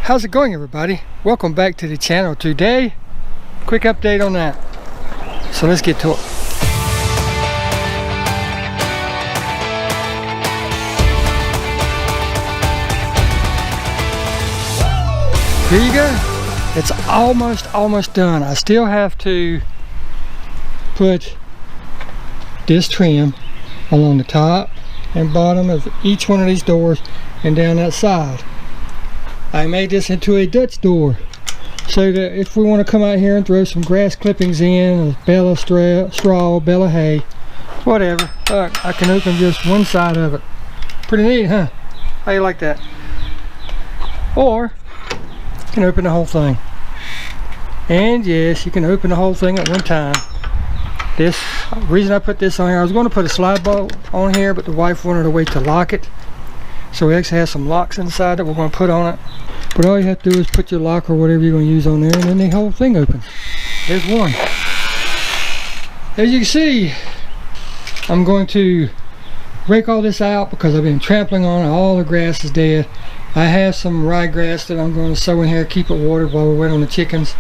How's it going, everybody? Welcome back to the channel. Today, quick update on that. So let's get to it. Here you go. It's almost done. I still have to put this trim along the top and bottom of each one of these doors and down that side. I made this into a Dutch door so that if we want to come out here and throw some grass clippings in, or bale of straw, bale of hay, whatever, I can open just one side of it. Pretty neat, huh? How you like that? Or you can open the whole thing. And yes, you can open the whole thing at one time. This reason I put this on here, I was going to put a slide bolt on here, but the wife wanted a way to lock it. So we actually have some locks inside that we're going to put on it. But all you have to do is put your lock or whatever you're going to use on there, and then the whole thing opens. There's one. As you can see, I'm going to rake all this out because I've been trampling on it. All the grass is dead. I have some ryegrass that I'm going to sow in here, keep it watered while we wait on the chickens.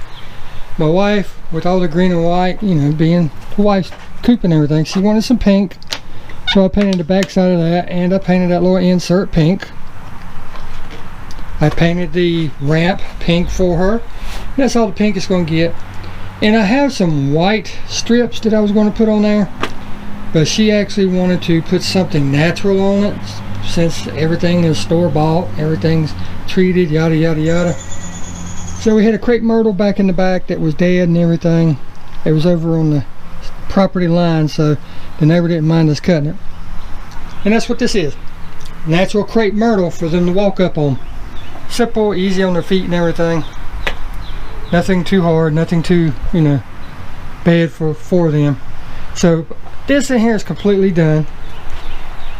My wife, with all the green and white, you know, being the wife's coop and everything, she wanted some pink. So I painted the back side of that, and I painted that little insert pink. I painted the ramp pink for her. That's all the pink it's going to get. And I have some white strips that I was going to put on there, but she actually wanted to put something natural on it, since everything is store-bought, everything's treated, yada yada yada. So we had a crepe myrtle back in the back that was dead and everything. It was over on the property line, so the neighbor didn't mind us cutting it. And that's what this is. Natural crepe myrtle for them to walk up on. Simple, easy on their feet and everything. Nothing too hard, nothing too, you know, bad for them. So this in here is completely done.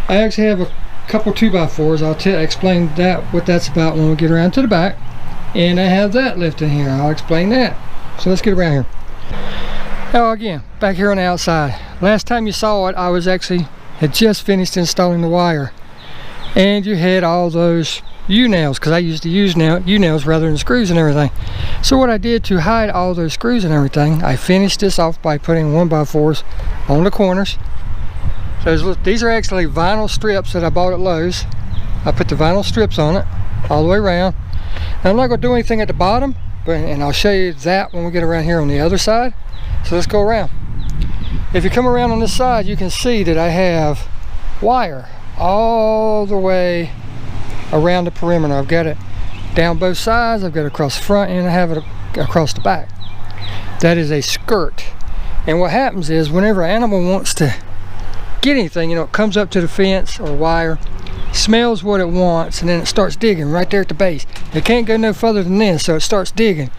I actually have a couple 2x4s. I'll explain that, what that's about when we get around to the back. And I have that left in here. I'll explain that. So let's get around here. Oh, again, back here on the outside. Last time you saw it, I had just finished installing the wire. And you had all those U-nails, because I used to use U-nails rather than screws and everything. So what I did to hide all those screws and everything, I finished this off by putting 1x4s on the corners. So these are actually vinyl strips that I bought at Lowe's. I put the vinyl strips on it all the way around. Now, I'm not going to do anything at the bottom, and I'll show you that when we get around here on the other side. So let's go around. If you come around on this side, you can see that I have wire all the way around the perimeter. I've got it down both sides, I've got it across the front, and I have it across the back. That is a skirt. And what happens is, whenever an animal wants to get anything, you know, it comes up to the fence or wire, smells what it wants, and then it starts digging right there at the base. It can't go no further than this, so it starts digging.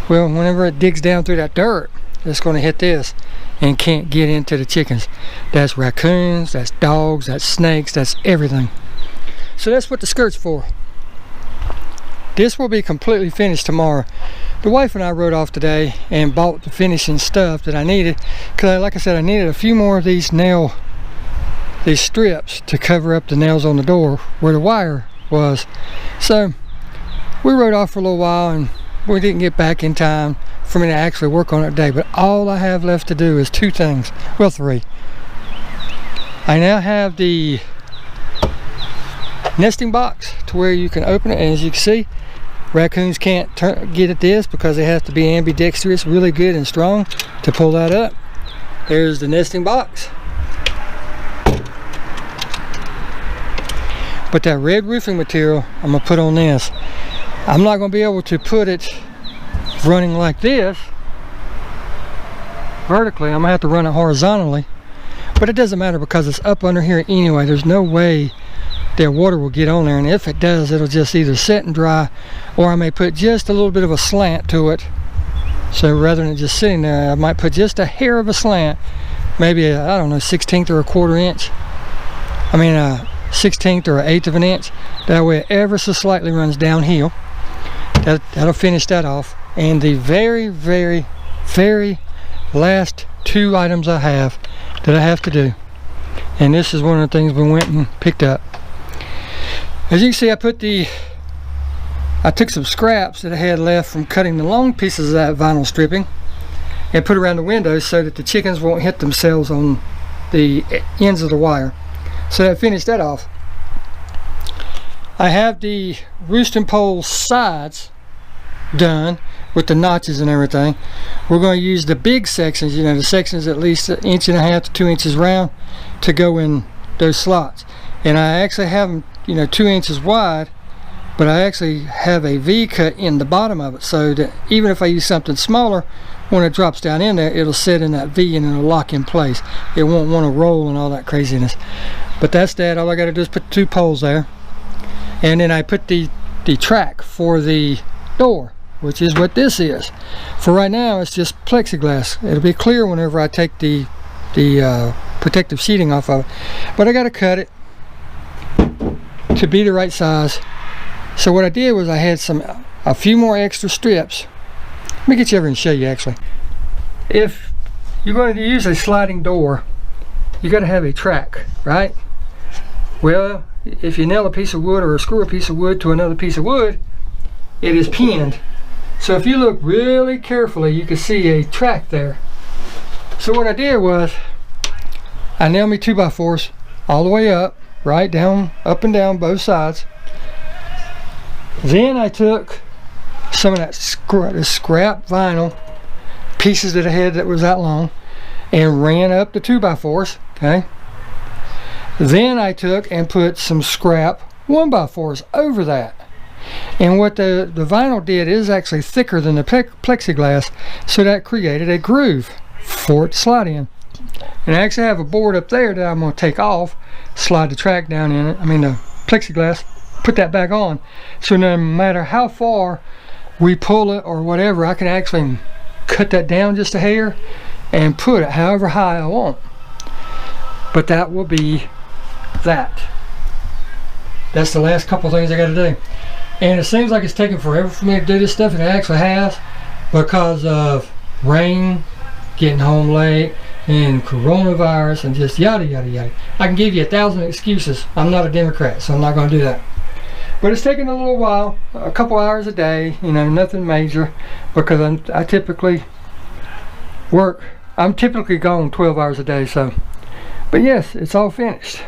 Well, whenever it digs down through that dirt, it's going to hit this and can't get into the chickens. That's raccoons, that's dogs, that's snakes, that's everything. So that's what the skirt's for. This will be completely finished tomorrow. The wife and I rode off today and bought the finishing stuff that I needed, because like I said, I needed a few more of these strips to cover up the nails on the door where the wire was. So we rode off for a little while, and we didn't get back in time for me to actually work on it today. But all I have left to do is two things. Well, three. I now have the nesting box to where you can open it, and as you can see, raccoons can't get at this because they have to be ambidextrous, really good and strong to pull that up. There's the nesting box. But that red roofing material I'm going to put on this. I'm not going to be able to put it running like this vertically. I'm going to have to run it horizontally. But it doesn't matter because it's up under here anyway. There's no way that water will get on there. And if it does, it'll just either set and dry, or I may put just a little bit of a slant to it. So rather than just sitting there, I might put just a hair of a slant. Maybe a, I don't know, 1/16 or a 1/4 inch. I mean, 1/16 or 1/8 of an inch. That way it ever so slightly runs downhill. That'll finish that off. And the very, very, very last two items I have that I have to do, and this is one of the things we went and picked up. As you can see, I put the I took some scraps that I had left from cutting the long pieces of that vinyl stripping and put around the windows so that the chickens won't hit themselves on the ends of the wire. So I finished that off. I have the roosting pole sides done with the notches and everything. We're going to use the big sections, you know, the sections at least 1.5 inches to 2 inches round to go in those slots. And I actually have them, you know, 2 inches wide, but I actually have a V cut in the bottom of it, so that even if I use something smaller, when it drops down in there, it'll sit in that V and it'll lock in place. It won't want to roll and all that craziness. But that's that. All I got to do is put 2 poles there, and then I put the track for the door, which is what this is. For right now, it's just plexiglass. It'll be clear whenever I take the protective sheeting off of it. But I got to cut it to be the right size. So what I did was I had a few more extra strips. Let me get you over and show you actually. If you're going to use a sliding door, you got to have a track, right? Well, if you nail a piece of wood or screw a piece of wood to another piece of wood, it is pinned. So if you look really carefully, you can see a track there. So what I did was I nailed me 2x4s all the way up, right down, up and down both sides. Then I took some of that scrap vinyl pieces that I had that was that long and ran up the 2x4s, okay? Then I took and put some scrap 1x4s over that. And what the vinyl did is actually thicker than the plexiglass, so that created a groove for it to slide in. And I actually have a board up there that I'm going to take off, slide the track down in it, I mean the plexiglass, put that back on, so no matter how far we pull it or whatever, I can actually cut that down just a hair and put it however high I want. But that will be that. That's the last couple things I got to do. And it seems like it's taking forever for me to do this stuff, and it actually has, because of rain, getting home late, and coronavirus, and just yada yada yada. I can give you 1,000 excuses. I'm not a Democrat, so I'm not going to do that. But it's taking a little while, a couple hours a day, you know, nothing major, because I typically work, I'm typically gone 12 hours a day, so. But yes, it's all finished.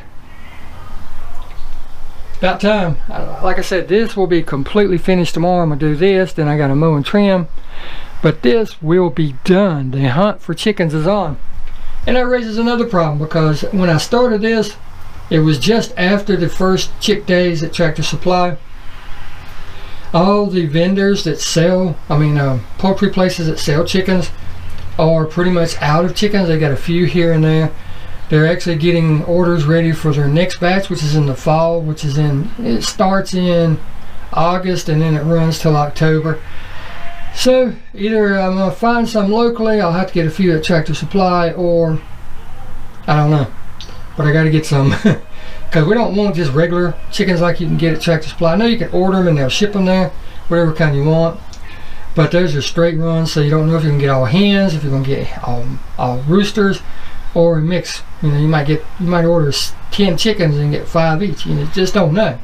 About time. Like I said, this will be completely finished tomorrow. I'm going to do this, then I got to mow and trim. But this will be done. The hunt for chickens is on. And that raises another problem, because when I started this, it was just after the first chick days at Tractor Supply. All the vendors that sell, poultry places that sell chickens are pretty much out of chickens. They got a few here and there. They're actually getting orders ready for their next batch, which is in the fall, it starts in August and then it runs till October. So either I'm going to find some locally, I'll have to get a few at Tractor Supply, or I don't know. But I got to get some, because we don't want just regular chickens like you can get at Tractor Supply. I know you can order them and they'll ship them there, whatever kind you want. But those are straight runs, so you don't know if you can get all hens, if you're going to get all roosters, or a mix. You know, you might order 10 chickens and get 5 each. You just don't know.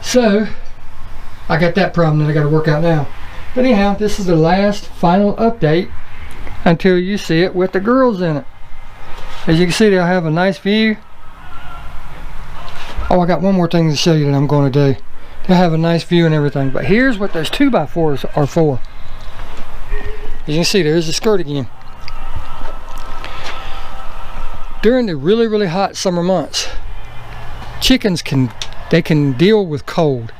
So I got that problem that I got to work out now. But anyhow, this is the last final update until you see it with the girls in it. As you can see, they'll have a nice view. Oh, I got one more thing to show you that I'm going to do. They'll have a nice view and everything. But here's what those 2x4s are for. As you can see, there's the skirt again. During the really, really hot summer months, chickens can deal with cold.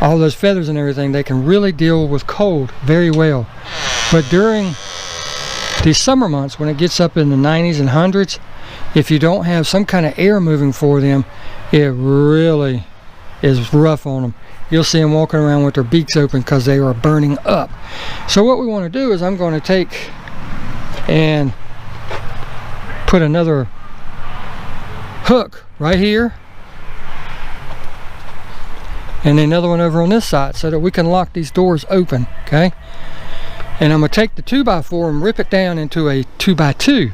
All those feathers and everything, they can really deal with cold very well. But during the summer months, when it gets up in the 90s and 100s, if you don't have some kind of air moving for them, it really is rough on them. You'll see them walking around with their beaks open because they are burning up. So what we want to do is I'm going to take and put another hook right here and another one over on this side so that we can lock these doors open, okay? And I'm going to take the 2x4 and rip it down into a 2x2.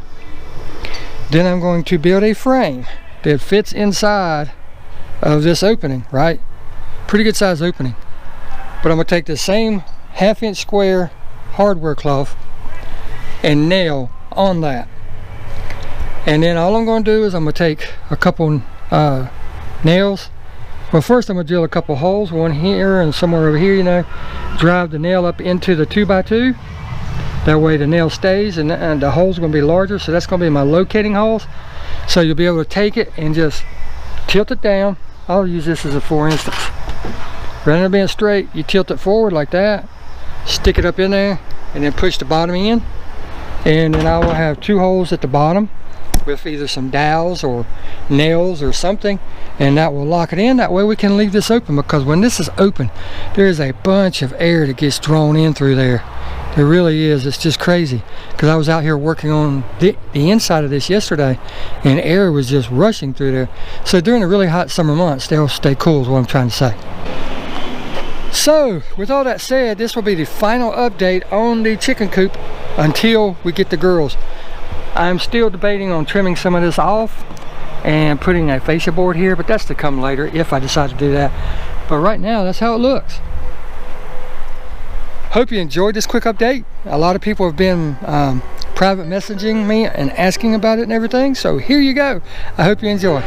Then I'm going to build a frame that fits inside of this opening, right? pretty good size opening. But I'm gonna take the same 1/2 inch square hardware cloth and nail on that. And then all I'm gonna do is I'm gonna take a couple nails. Well, first I'm gonna drill a couple holes, one here and somewhere over here, you know, drive the nail up into the 2x2. That way the nail stays, and the holes are gonna be larger, so that's gonna be my locating holes. So you'll be able to take it and just tilt it down. I'll use this as a for instance. Rather than being straight, you tilt it forward like that, stick it up in there, and then push the bottom in. And then I will have 2 holes at the bottom with either some dowels or nails or something, and that will lock it in. That way we can leave this open, because when this is open, there is a bunch of air that gets drawn in through there. It really is. It's just crazy, because I was out here working on the inside of this yesterday, and air was just rushing through there. So during the really hot summer months, they'll stay cool is what I'm trying to say. So with all that said, this will be the final update on the chicken coop until we get the girls. I'm still debating on trimming some of this off and putting a fascia board here, but that's to come later if I decide to do that. But right now, that's how it looks. Hope you enjoyed this quick update. A lot of people have been private messaging me and asking about it and everything, so here you go. I hope you enjoy.